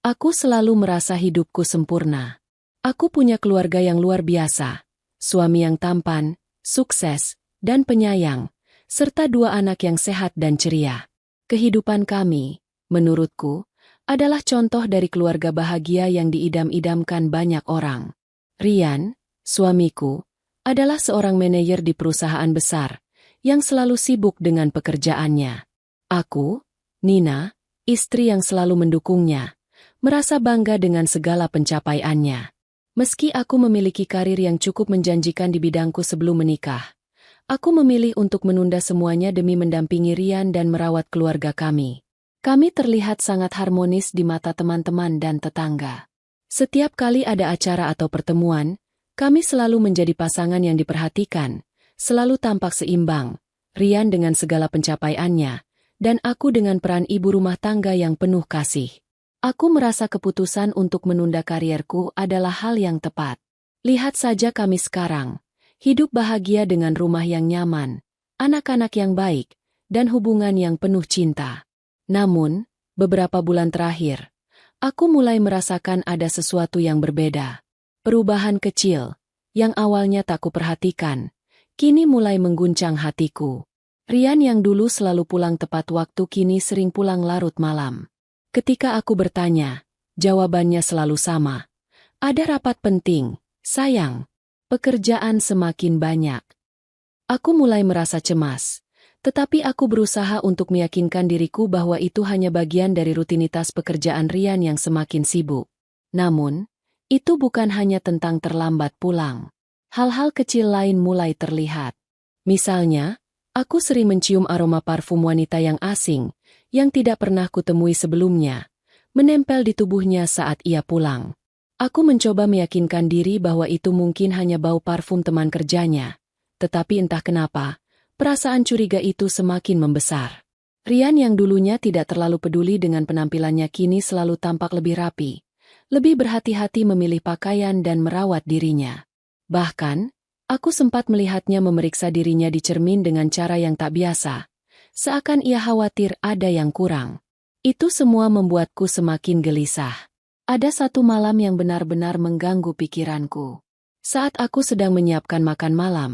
Aku selalu merasa hidupku sempurna. Aku punya keluarga yang luar biasa, suami yang tampan, sukses, dan penyayang, serta 2 anak yang sehat dan ceria. Kehidupan kami, menurutku, adalah contoh dari keluarga bahagia yang diidam-idamkan banyak orang. Rian, suamiku, adalah seorang manajer di perusahaan besar, yang selalu sibuk dengan pekerjaannya. Aku, Nina, istri yang selalu mendukungnya, merasa bangga dengan segala pencapaiannya. Meski aku memiliki karir yang cukup menjanjikan di bidangku sebelum menikah, aku memilih untuk menunda semuanya demi mendampingi Rian dan merawat keluarga kami. Kami terlihat sangat harmonis di mata teman-teman dan tetangga. Setiap kali ada acara atau pertemuan, kami selalu menjadi pasangan yang diperhatikan, selalu tampak seimbang, Rian dengan segala pencapaiannya, dan aku dengan peran ibu rumah tangga yang penuh kasih. Aku merasa keputusan untuk menunda karierku adalah hal yang tepat. Lihat saja kami sekarang, hidup bahagia dengan rumah yang nyaman, anak-anak yang baik, dan hubungan yang penuh cinta. Namun, beberapa bulan terakhir, aku mulai merasakan ada sesuatu yang berbeda. Perubahan kecil, yang awalnya tak kuperhatikan, kini mulai mengguncang hatiku. Rian yang dulu selalu pulang tepat waktu kini sering pulang larut malam. Ketika aku bertanya, jawabannya selalu sama. Ada rapat penting, sayang. Pekerjaan semakin banyak. Aku mulai merasa cemas. Tetapi aku berusaha untuk meyakinkan diriku bahwa itu hanya bagian dari rutinitas pekerjaan Rian yang semakin sibuk. Namun, itu bukan hanya tentang terlambat pulang. Hal-hal kecil lain mulai terlihat. Misalnya, aku sering mencium aroma parfum wanita yang asing, yang tidak pernah kutemui sebelumnya, menempel di tubuhnya saat ia pulang. Aku mencoba meyakinkan diri bahwa itu mungkin hanya bau parfum teman kerjanya. Tetapi entah kenapa, perasaan curiga itu semakin membesar. Rian yang dulunya tidak terlalu peduli dengan penampilannya kini selalu tampak lebih rapi, lebih berhati-hati memilih pakaian dan merawat dirinya. Bahkan, aku sempat melihatnya memeriksa dirinya di cermin dengan cara yang tak biasa, seakan ia khawatir ada yang kurang. Itu semua membuatku semakin gelisah. Ada satu malam yang benar-benar mengganggu pikiranku. Saat aku sedang menyiapkan makan malam,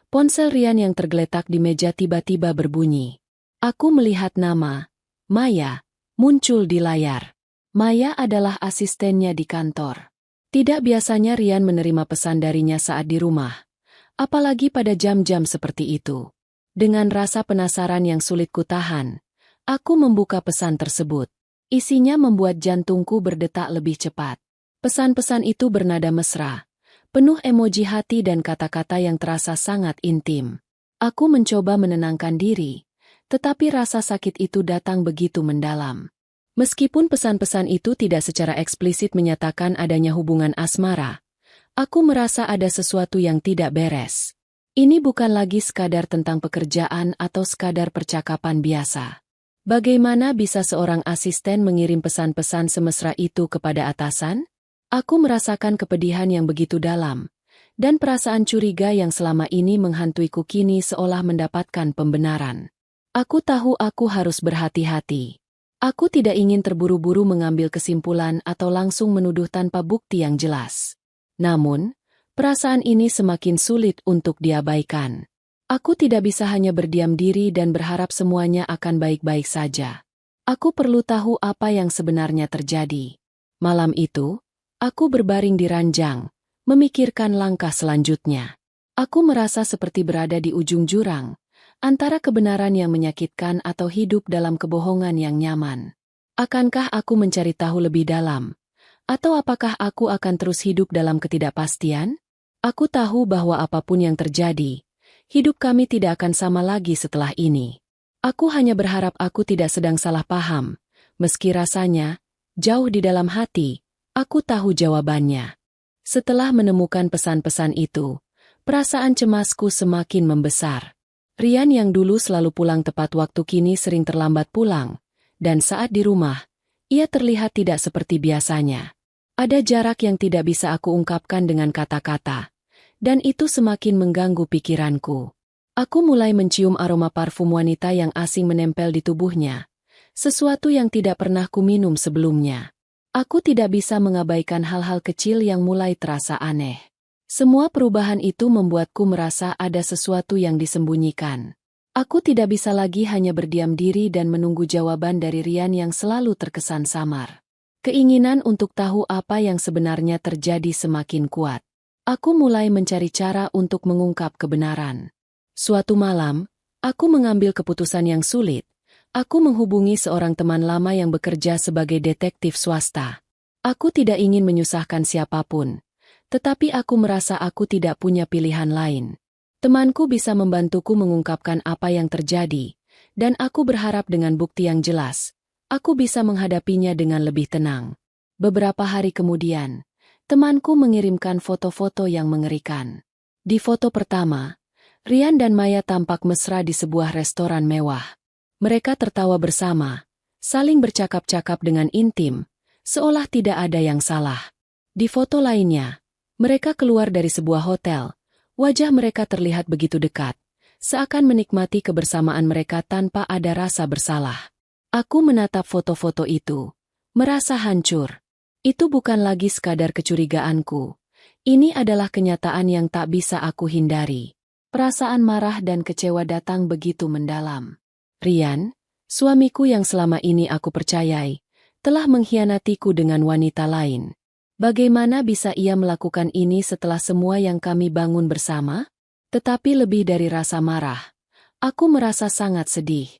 ponsel Rian yang tergeletak di meja tiba-tiba berbunyi. Aku melihat nama, Maya, muncul di layar. Maya adalah asistennya di kantor. Tidak biasanya Rian menerima pesan darinya saat di rumah, apalagi pada jam-jam seperti itu. Dengan rasa penasaran yang sulit kutahan, aku membuka pesan tersebut. Isinya membuat jantungku berdetak lebih cepat. Pesan-pesan itu bernada mesra, penuh emoji hati dan kata-kata yang terasa sangat intim. Aku mencoba menenangkan diri, tetapi rasa sakit itu datang begitu mendalam. Meskipun pesan-pesan itu tidak secara eksplisit menyatakan adanya hubungan asmara, aku merasa ada sesuatu yang tidak beres. Ini bukan lagi sekadar tentang pekerjaan atau sekadar percakapan biasa. Bagaimana bisa seorang asisten mengirim pesan-pesan semesra itu kepada atasan? Aku merasakan kepedihan yang begitu dalam, dan perasaan curiga yang selama ini menghantuiku kini seolah mendapatkan pembenaran. Aku tahu aku harus berhati-hati. Aku tidak ingin terburu-buru mengambil kesimpulan atau langsung menuduh tanpa bukti yang jelas. Namun, perasaan ini semakin sulit untuk diabaikan. Aku tidak bisa hanya berdiam diri dan berharap semuanya akan baik-baik saja. Aku perlu tahu apa yang sebenarnya terjadi. Malam itu, aku berbaring di ranjang, memikirkan langkah selanjutnya. Aku merasa seperti berada di ujung jurang, antara kebenaran yang menyakitkan atau hidup dalam kebohongan yang nyaman. Akankah aku mencari tahu lebih dalam? Atau apakah aku akan terus hidup dalam ketidakpastian? Aku tahu bahwa apapun yang terjadi, hidup kami tidak akan sama lagi setelah ini. Aku hanya berharap aku tidak sedang salah paham, meski rasanya, jauh di dalam hati, aku tahu jawabannya. Setelah menemukan pesan-pesan itu, perasaan cemasku semakin membesar. Rian yang dulu selalu pulang tepat waktu kini sering terlambat pulang, dan saat di rumah, ia terlihat tidak seperti biasanya. Ada jarak yang tidak bisa aku ungkapkan dengan kata-kata. Dan itu semakin mengganggu pikiranku. Aku mulai mencium aroma parfum wanita yang asing menempel di tubuhnya, sesuatu yang tidak pernah kuminum sebelumnya. Aku tidak bisa mengabaikan hal-hal kecil yang mulai terasa aneh. Semua perubahan itu membuatku merasa ada sesuatu yang disembunyikan. Aku tidak bisa lagi hanya berdiam diri dan menunggu jawaban dari Rian yang selalu terkesan samar. Keinginan untuk tahu apa yang sebenarnya terjadi semakin kuat. Aku mulai mencari cara untuk mengungkap kebenaran. Suatu malam, aku mengambil keputusan yang sulit. Aku menghubungi seorang teman lama yang bekerja sebagai detektif swasta. Aku tidak ingin menyusahkan siapapun, tetapi aku merasa aku tidak punya pilihan lain. Temanku bisa membantuku mengungkapkan apa yang terjadi, dan aku berharap dengan bukti yang jelas, aku bisa menghadapinya dengan lebih tenang. Beberapa hari kemudian, temanku mengirimkan foto-foto yang mengerikan. Di foto pertama, Rian dan Maya tampak mesra di sebuah restoran mewah. Mereka tertawa bersama, saling bercakap-cakap dengan intim, seolah tidak ada yang salah. Di foto lainnya, mereka keluar dari sebuah hotel. Wajah mereka terlihat begitu dekat, seakan menikmati kebersamaan mereka tanpa ada rasa bersalah. Aku menatap foto-foto itu, merasa hancur. Itu bukan lagi sekadar kecurigaanku. Ini adalah kenyataan yang tak bisa aku hindari. Perasaan marah dan kecewa datang begitu mendalam. Rian, suamiku yang selama ini aku percayai, telah mengkhianatiku dengan wanita lain. Bagaimana bisa ia melakukan ini setelah semua yang kami bangun bersama? Tetapi lebih dari rasa marah, aku merasa sangat sedih.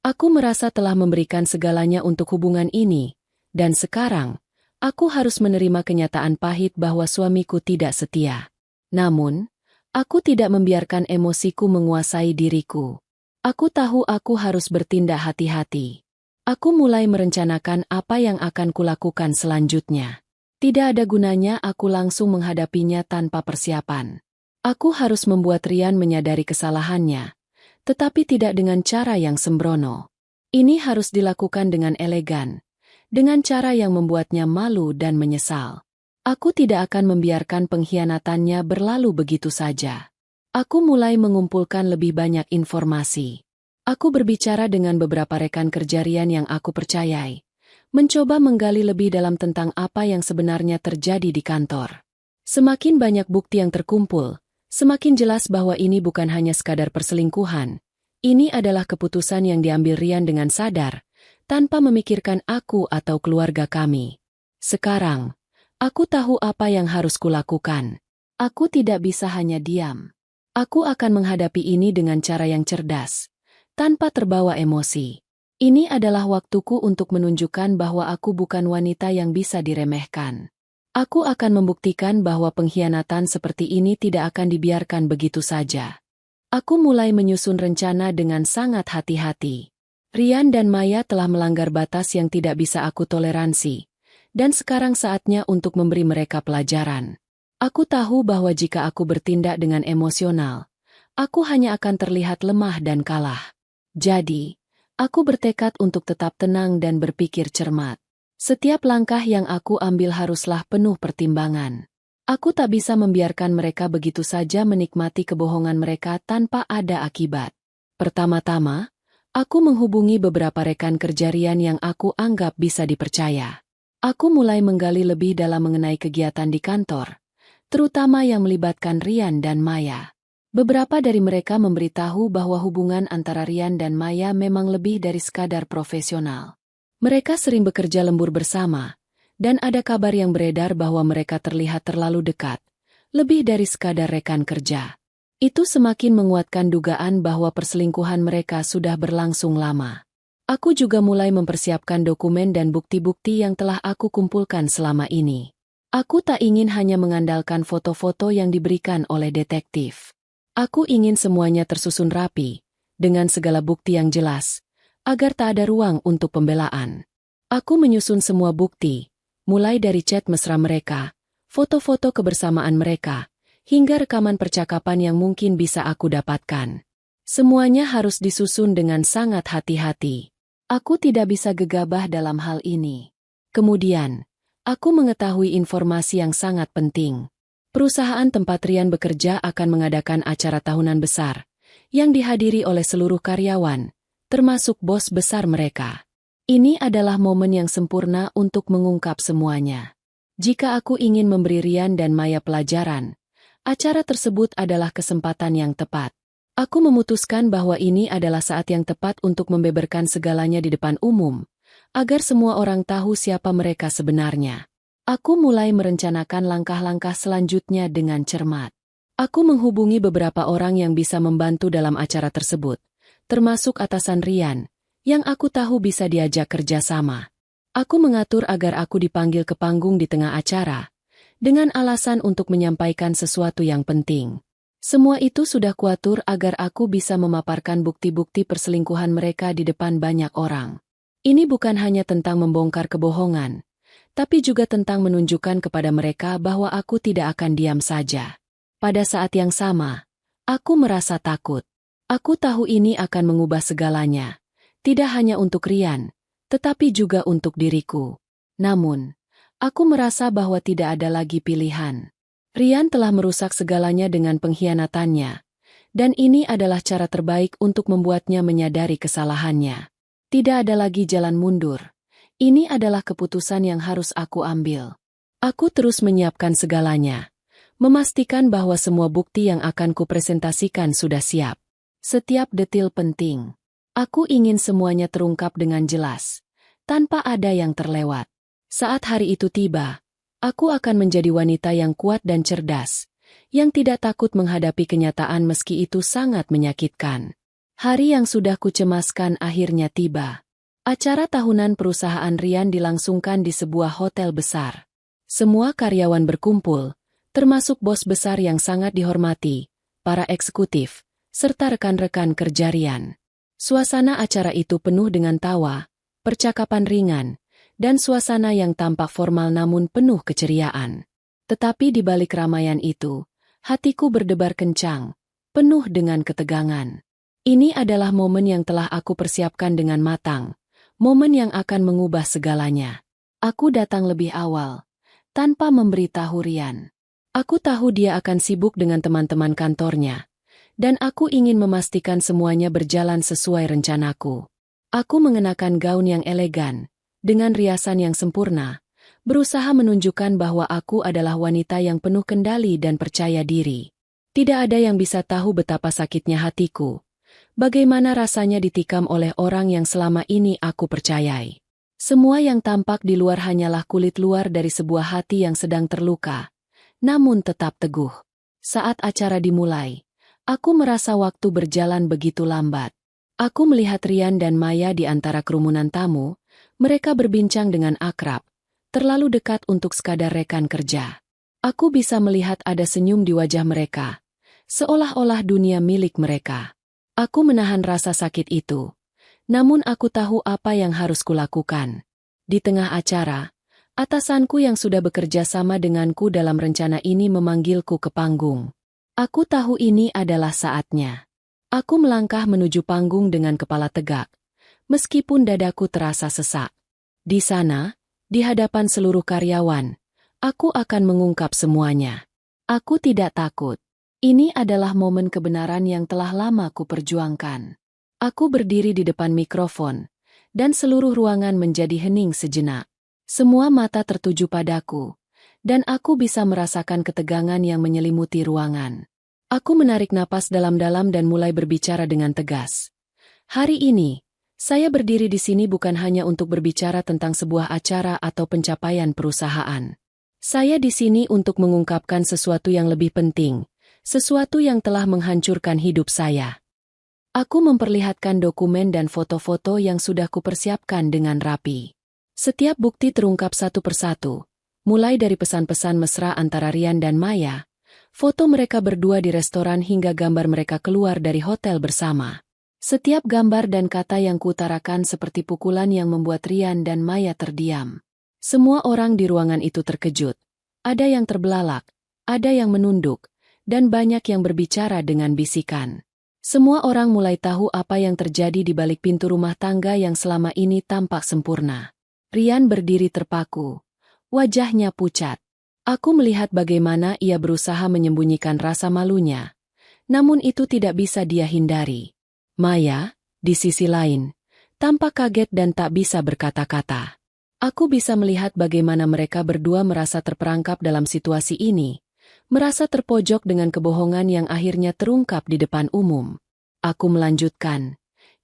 Aku merasa telah memberikan segalanya untuk hubungan ini, dan sekarang, aku harus menerima kenyataan pahit bahwa suamiku tidak setia. Namun, aku tidak membiarkan emosiku menguasai diriku. Aku tahu aku harus bertindak hati-hati. Aku mulai merencanakan apa yang akan kulakukan selanjutnya. Tidak ada gunanya aku langsung menghadapinya tanpa persiapan. Aku harus membuat Rian menyadari kesalahannya, tetapi tidak dengan cara yang sembrono. Ini harus dilakukan dengan elegan, dengan cara yang membuatnya malu dan menyesal. Aku tidak akan membiarkan pengkhianatannya berlalu begitu saja. Aku mulai mengumpulkan lebih banyak informasi. Aku berbicara dengan beberapa rekan kerja Rian yang aku percayai, mencoba menggali lebih dalam tentang apa yang sebenarnya terjadi di kantor. Semakin banyak bukti yang terkumpul, semakin jelas bahwa ini bukan hanya sekadar perselingkuhan. Ini adalah keputusan yang diambil Rian dengan sadar, tanpa memikirkan aku atau keluarga kami. Sekarang, aku tahu apa yang harus kulakukan. Aku tidak bisa hanya diam. Aku akan menghadapi ini dengan cara yang cerdas, tanpa terbawa emosi. Ini adalah waktuku untuk menunjukkan bahwa aku bukan wanita yang bisa diremehkan. Aku akan membuktikan bahwa pengkhianatan seperti ini tidak akan dibiarkan begitu saja. Aku mulai menyusun rencana dengan sangat hati-hati. Rian dan Maya telah melanggar batas yang tidak bisa aku toleransi, dan sekarang saatnya untuk memberi mereka pelajaran. Aku tahu bahwa jika aku bertindak dengan emosional, aku hanya akan terlihat lemah dan kalah. Jadi, aku bertekad untuk tetap tenang dan berpikir cermat. Setiap langkah yang aku ambil haruslah penuh pertimbangan. Aku tak bisa membiarkan mereka begitu saja menikmati kebohongan mereka tanpa ada akibat. Pertama-tama, aku menghubungi beberapa rekan kerja Rian yang aku anggap bisa dipercaya. Aku mulai menggali lebih dalam mengenai kegiatan di kantor, terutama yang melibatkan Rian dan Maya. Beberapa dari mereka memberitahu bahwa hubungan antara Rian dan Maya memang lebih dari sekadar profesional. Mereka sering bekerja lembur bersama, dan ada kabar yang beredar bahwa mereka terlihat terlalu dekat, lebih dari sekadar rekan kerja. Itu semakin menguatkan dugaan bahwa perselingkuhan mereka sudah berlangsung lama. Aku juga mulai mempersiapkan dokumen dan bukti-bukti yang telah aku kumpulkan selama ini. Aku tak ingin hanya mengandalkan foto-foto yang diberikan oleh detektif. Aku ingin semuanya tersusun rapi, dengan segala bukti yang jelas, agar tak ada ruang untuk pembelaan. Aku menyusun semua bukti, mulai dari chat mesra mereka, foto-foto kebersamaan mereka, hingga rekaman percakapan yang mungkin bisa aku dapatkan. Semuanya harus disusun dengan sangat hati-hati. Aku tidak bisa gegabah dalam hal ini. Kemudian, aku mengetahui informasi yang sangat penting. Perusahaan tempat Rian bekerja akan mengadakan acara tahunan besar, yang dihadiri oleh seluruh karyawan, termasuk bos besar mereka. Ini adalah momen yang sempurna untuk mengungkap semuanya. Jika aku ingin memberi Rian dan Maya pelajaran, acara tersebut adalah kesempatan yang tepat. Aku memutuskan bahwa ini adalah saat yang tepat untuk membeberkan segalanya di depan umum, agar semua orang tahu siapa mereka sebenarnya. Aku mulai merencanakan langkah-langkah selanjutnya dengan cermat. Aku menghubungi beberapa orang yang bisa membantu dalam acara tersebut, termasuk atasan Rian, yang aku tahu bisa diajak kerja sama. Aku mengatur agar aku dipanggil ke panggung di tengah acara, dengan alasan untuk menyampaikan sesuatu yang penting. Semua itu sudah kuatur agar aku bisa memaparkan bukti-bukti perselingkuhan mereka di depan banyak orang. Ini bukan hanya tentang membongkar kebohongan, tapi juga tentang menunjukkan kepada mereka bahwa aku tidak akan diam saja. Pada saat yang sama, aku merasa takut. Aku tahu ini akan mengubah segalanya, tidak hanya untuk Rian, tetapi juga untuk diriku. Namun, aku merasa bahwa tidak ada lagi pilihan. Rian telah merusak segalanya dengan pengkhianatannya, dan ini adalah cara terbaik untuk membuatnya menyadari kesalahannya. Tidak ada lagi jalan mundur. Ini adalah keputusan yang harus aku ambil. Aku terus menyiapkan segalanya, memastikan bahwa semua bukti yang akan kupresentasikan sudah siap. Setiap detil penting. Aku ingin semuanya terungkap dengan jelas, tanpa ada yang terlewat. Saat hari itu tiba, aku akan menjadi wanita yang kuat dan cerdas, yang tidak takut menghadapi kenyataan meski itu sangat menyakitkan. Hari yang sudah kucemaskan akhirnya tiba. Acara tahunan perusahaan Rian dilangsungkan di sebuah hotel besar. Semua karyawan berkumpul, termasuk bos besar yang sangat dihormati, para eksekutif, serta rekan-rekan kerja Rian. Suasana acara itu penuh dengan tawa, percakapan ringan, dan suasana yang tampak formal namun penuh keceriaan. Tetapi di balik keramaian itu, hatiku berdebar kencang, penuh dengan ketegangan. Ini adalah momen yang telah aku persiapkan dengan matang. Momen yang akan mengubah segalanya. Aku datang lebih awal, tanpa memberitahu Rian. Aku tahu dia akan sibuk dengan teman-teman kantornya, dan aku ingin memastikan semuanya berjalan sesuai rencanaku. Aku mengenakan gaun yang elegan, dengan riasan yang sempurna, berusaha menunjukkan bahwa aku adalah wanita yang penuh kendali dan percaya diri. Tidak ada yang bisa tahu betapa sakitnya hatiku. Bagaimana rasanya ditikam oleh orang yang selama ini aku percayai. Semua yang tampak di luar hanyalah kulit luar dari sebuah hati yang sedang terluka, namun tetap teguh. Saat acara dimulai, aku merasa waktu berjalan begitu lambat. Aku melihat Rian dan Maya di antara kerumunan tamu, mereka berbincang dengan akrab, terlalu dekat untuk sekadar rekan kerja. Aku bisa melihat ada senyum di wajah mereka, seolah-olah dunia milik mereka. Aku menahan rasa sakit itu, namun aku tahu apa yang harus kulakukan. Di tengah acara, atasanku yang sudah bekerja sama denganku dalam rencana ini memanggilku ke panggung. Aku tahu ini adalah saatnya. Aku melangkah menuju panggung dengan kepala tegak, meskipun dadaku terasa sesak. Di sana, di hadapan seluruh karyawan, aku akan mengungkap semuanya. Aku tidak takut. Ini adalah momen kebenaran yang telah lama kuperjuangkan. Aku berdiri di depan mikrofon, dan seluruh ruangan menjadi hening sejenak. Semua mata tertuju padaku, dan aku bisa merasakan ketegangan yang menyelimuti ruangan. Aku menarik napas dalam-dalam dan mulai berbicara dengan tegas. Hari ini, saya berdiri di sini bukan hanya untuk berbicara tentang sebuah acara atau pencapaian perusahaan. Saya di sini untuk mengungkapkan sesuatu yang lebih penting. Sesuatu yang telah menghancurkan hidup saya. Aku memperlihatkan dokumen dan foto-foto yang sudah kupersiapkan dengan rapi. Setiap bukti terungkap satu persatu, mulai dari pesan-pesan mesra antara Rian dan Maya, foto mereka berdua di restoran hingga gambar mereka keluar dari hotel bersama. Setiap gambar dan kata yang kuutarakan seperti pukulan yang membuat Rian dan Maya terdiam. Semua orang di ruangan itu terkejut. Ada yang terbelalak, ada yang menunduk, dan banyak yang berbicara dengan bisikan. Semua orang mulai tahu apa yang terjadi di balik pintu rumah tangga yang selama ini tampak sempurna. Rian berdiri terpaku. Wajahnya pucat. Aku melihat bagaimana ia berusaha menyembunyikan rasa malunya. Namun itu tidak bisa dia hindari. Maya, di sisi lain, Tampak kaget dan tak bisa berkata-kata. Aku bisa melihat bagaimana mereka berdua merasa terperangkap dalam situasi ini, merasa terpojok dengan kebohongan yang akhirnya terungkap di depan umum. Aku melanjutkan,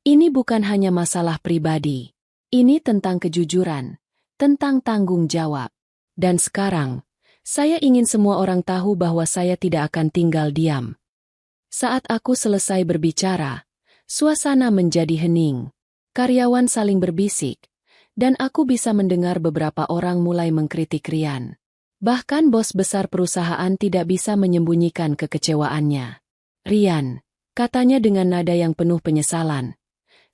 ini bukan hanya masalah pribadi. Ini tentang kejujuran, tentang tanggung jawab. Dan sekarang, saya ingin semua orang tahu bahwa saya tidak akan tinggal diam. Saat aku selesai berbicara, suasana menjadi hening. Karyawan saling berbisik, dan aku bisa mendengar beberapa orang mulai mengkritik Rian. Bahkan bos besar perusahaan tidak bisa menyembunyikan kekecewaannya. Rian, katanya dengan nada yang penuh penyesalan.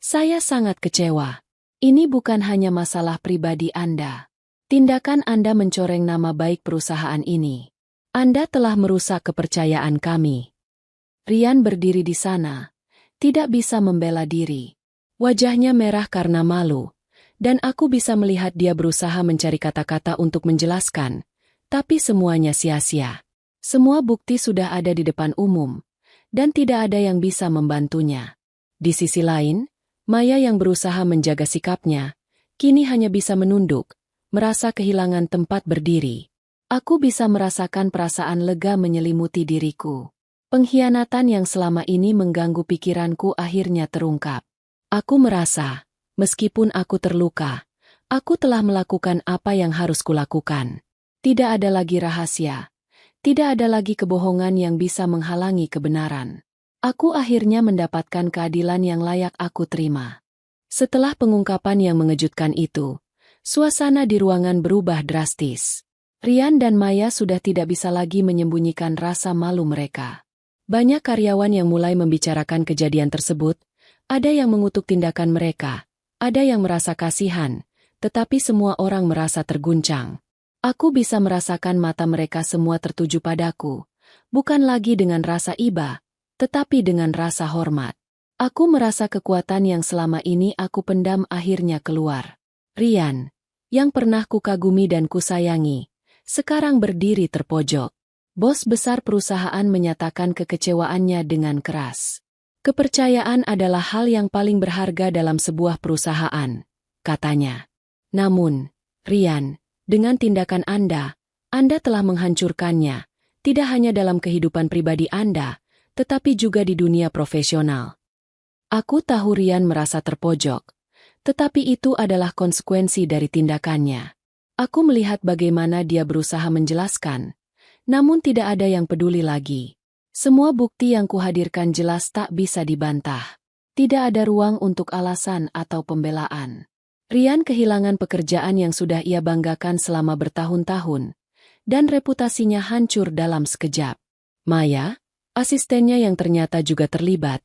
Saya sangat kecewa. Ini bukan hanya masalah pribadi Anda. Tindakan Anda mencoreng nama baik perusahaan ini. Anda telah merusak kepercayaan kami. Rian berdiri di sana, tidak bisa membela diri. Wajahnya merah karena malu, dan aku bisa melihat dia berusaha mencari kata-kata untuk menjelaskan, tapi semuanya sia-sia. Semua bukti sudah ada di depan umum, dan tidak ada yang bisa membantunya. Di sisi lain, Maya yang berusaha menjaga sikapnya, kini hanya bisa menunduk, merasa kehilangan tempat berdiri. Aku bisa merasakan perasaan lega menyelimuti diriku. Pengkhianatan yang selama ini mengganggu pikiranku akhirnya terungkap. Aku merasa, meskipun aku terluka, aku telah melakukan apa yang harus kulakukan. Tidak ada lagi rahasia. Tidak ada lagi kebohongan yang bisa menghalangi kebenaran. Aku akhirnya mendapatkan keadilan yang layak aku terima. Setelah pengungkapan yang mengejutkan itu, suasana di ruangan berubah drastis. Rian dan Maya sudah tidak bisa lagi menyembunyikan rasa malu mereka. Banyak karyawan yang mulai membicarakan kejadian tersebut. Ada yang mengutuk tindakan mereka, ada yang merasa kasihan, tetapi semua orang merasa terguncang. Aku bisa merasakan mata mereka semua tertuju padaku, bukan lagi dengan rasa iba, tetapi dengan rasa hormat. Aku merasa kekuatan yang selama ini aku pendam akhirnya keluar. Rian, yang pernah kukagumi dan kusayangi, sekarang berdiri terpojok. Bos besar perusahaan menyatakan kekecewaannya dengan keras. Kepercayaan adalah hal yang paling berharga dalam sebuah perusahaan, katanya. Namun, Rian, dengan tindakan Anda telah menghancurkannya, tidak hanya dalam kehidupan pribadi Anda, tetapi juga di dunia profesional. Aku tahu Rian merasa terpojok, tetapi itu adalah konsekuensi dari tindakannya. Aku melihat bagaimana dia berusaha menjelaskan, namun tidak ada yang peduli lagi. Semua bukti yang kuhadirkan jelas tak bisa dibantah. Tidak ada ruang untuk alasan atau pembelaan. Rian kehilangan pekerjaan yang sudah ia banggakan selama bertahun-tahun, dan reputasinya hancur dalam sekejap. Maya, asistennya yang ternyata juga terlibat,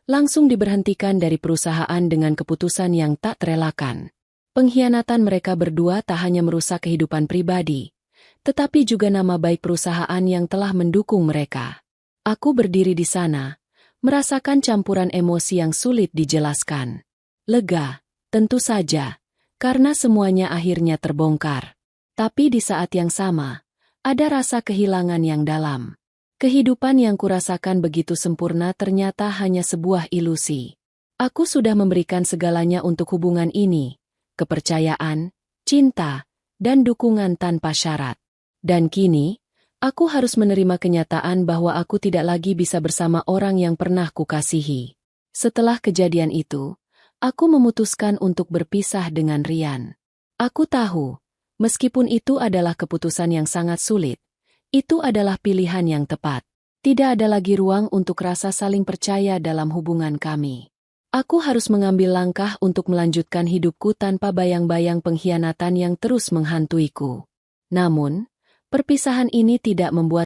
langsung diberhentikan dari perusahaan dengan keputusan yang tak terelakkan. Pengkhianatan mereka berdua tak hanya merusak kehidupan pribadi, tetapi juga nama baik perusahaan yang telah mendukung mereka. Aku berdiri di sana, merasakan campuran emosi yang sulit dijelaskan. Lega, tentu saja, karena semuanya akhirnya terbongkar. Tapi di saat yang sama, ada rasa kehilangan yang dalam. Kehidupan yang kurasakan begitu sempurna ternyata hanya sebuah ilusi. Aku sudah memberikan segalanya untuk hubungan ini, kepercayaan, cinta, dan dukungan tanpa syarat. Dan kini, aku harus menerima kenyataan bahwa aku tidak lagi bisa bersama orang yang pernah kukasihi. Setelah kejadian itu, aku memutuskan untuk berpisah dengan Rian. Aku tahu, meskipun itu adalah keputusan yang sangat sulit, itu adalah pilihan yang tepat. Tidak ada lagi ruang untuk rasa saling percaya dalam hubungan kami. Aku harus mengambil langkah untuk melanjutkan hidupku tanpa bayang-bayang pengkhianatan yang terus menghantuiku. Namun, perpisahan ini tidak membuat